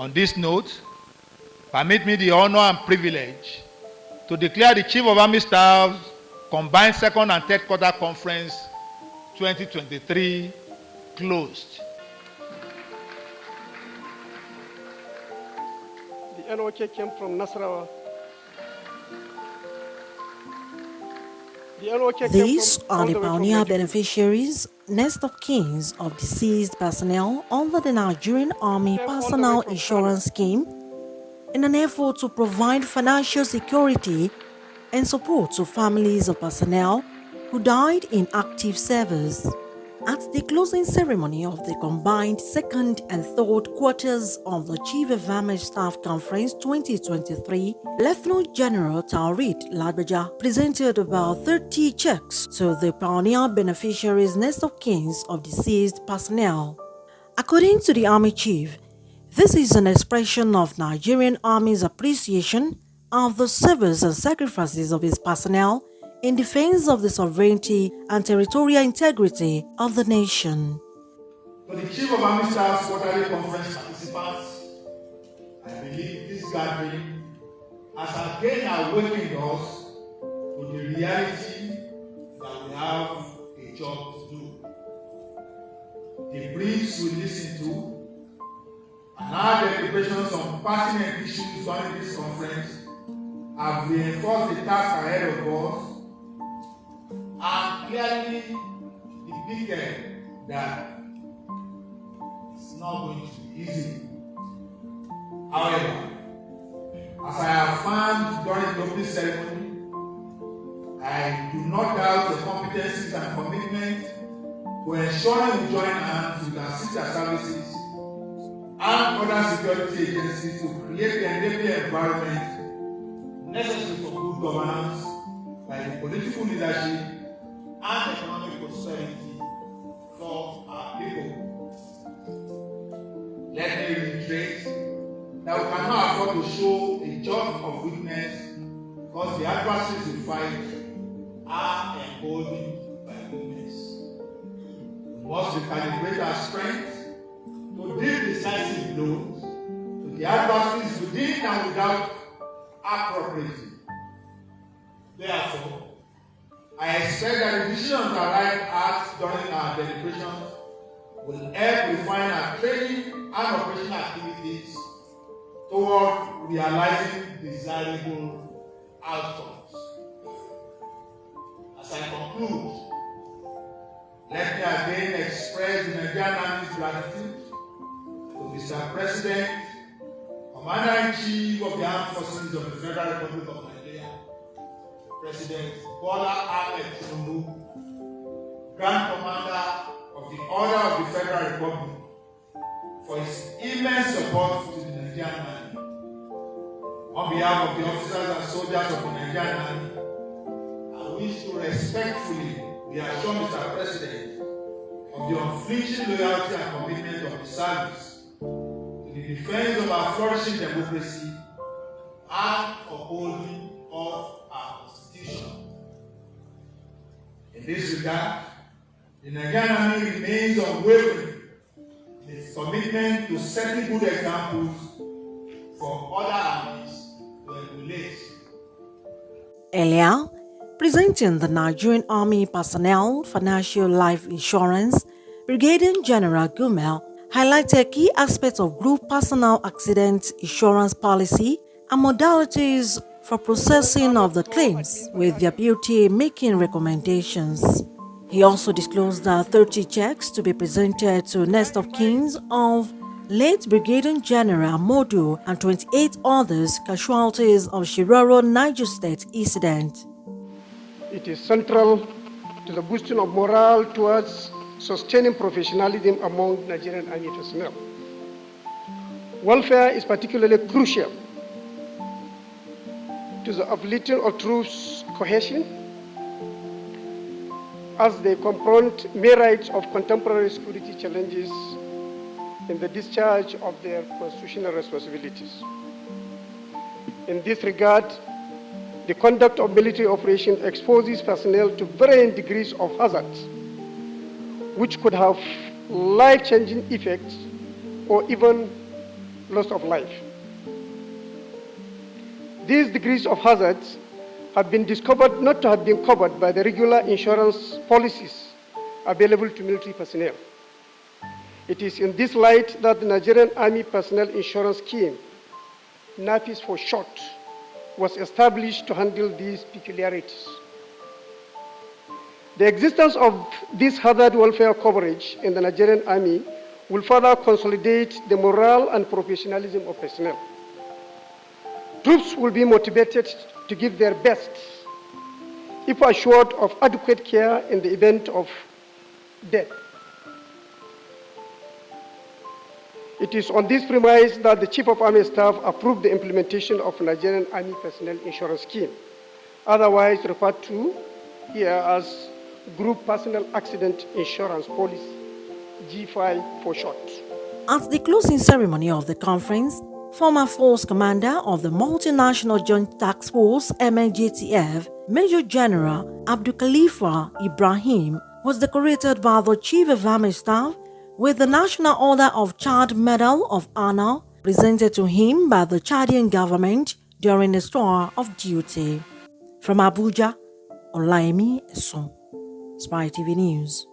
On this note, permit me the honor and privilege to declare the Chief of Army Staff's Combined Second and Third Quarter Conference 2023 closed. The NOK came from Nasarawa. These are the pioneer beneficiaries, next of kins of deceased personnel under the Nigerian Army Personal Insurance Scheme in an effort to provide financial security and support to families of personnel who died in active service. At the closing ceremony of the combined second and third quarters of the Chief of Army Staff Conference 2023, Lieutenant General Taurid Lagbaja presented about 30 checks to the pioneer beneficiaries next of kins of deceased personnel. According to the Army Chief, this is an expression of Nigerian Army's appreciation of the service and sacrifices of its personnel in defense of the sovereignty and territorial integrity of the nation. To the Chief of Army Staff's quarterly conference participants, I believe this gathering has again awakened us to the reality that we have a job to do. The briefs we listen to and our deliberations on pertinent issues during this conference have reinforced the task ahead of us and clearly depicted that it's not going to be easy. However, as I affirmed during the opening ceremony, I do not doubt your competencies and commitment to ensuring we join hands with our sister services and other security agencies to create the enabling environment necessary for good governance by the political leadership and economic prosperity for our people. Let me reiterate that we cannot afford to show a judge of weakness because the adversaries we fight are emboldened by weakness. We must recalibrate our strength to deal decisive blows to the adversaries within and without appropriately. Therefore, I expect that the decisions arrived at during our deliberations will help refine our training and operational activities toward realizing desirable outcomes. As I conclude, let me again express the Nigerian Army's gratitude to Mr. President, Commander-in-Chief of the Armed Forces of the Federal Republic of Nigeria, President Bola Ahmed Tinubu, Grand Commander of the Order of the Federal Republic, for his immense support to the Nigerian Army. On behalf of the officers and soldiers of the Nigerian Army, I wish to respectfully reassure Mr. President of the unflinching loyalty and commitment of the service to the defense of our flourishing democracy and upholding of our Constitution. In this regard, the Nigerian Army remains unwavering in its commitment to setting good examples for other armies to emulate. Earlier, presenting the Nigerian Army Personnel Financial Life Insurance, Brigadier General Gumel highlighted key aspects of group personal accident insurance policy and modalities for processing of the claims, with the BOTA making recommendations. He also disclosed that 30 checks to be presented to next of kins of late Brigadier General Modu and 28 others casualties of Shiroro Niger State incident. It is central to the boosting of morale towards sustaining professionalism among Nigerian Army personnel. Welfare is particularly crucial to the uplifting of troops' cohesion as they confront myriads of contemporary security challenges in the discharge of their constitutional responsibilities. In this regard, the conduct of military operations exposes personnel to varying degrees of hazards, which could have life-changing effects or even loss of life. These degrees of hazards have been discovered not to have been covered by the regular insurance policies available to military personnel. It is in this light that the Nigerian Army Personnel Insurance Scheme, NAPIS for short, was established to handle these peculiarities. The existence of this hazard welfare coverage in the Nigerian Army will further consolidate the morale and professionalism of personnel. Troops will be motivated to give their best if assured of adequate care in the event of death. It is on this premise that the Chief of Army Staff approved the implementation of Nigerian Army Personnel Insurance Scheme, otherwise referred to here as Group Personal Accident Insurance Policy, G5 for short. At the closing ceremony of the conference, former Force Commander of the Multinational Joint Task Force (MNJTF), Major General Abdul Khalifa Ibrahim, was decorated by the Chief of Army Staff with the National Order of Chad Medal of Honor presented to him by the Chadian government during his tour of duty. From Abuja, Olaimi Eson, Spy TV News.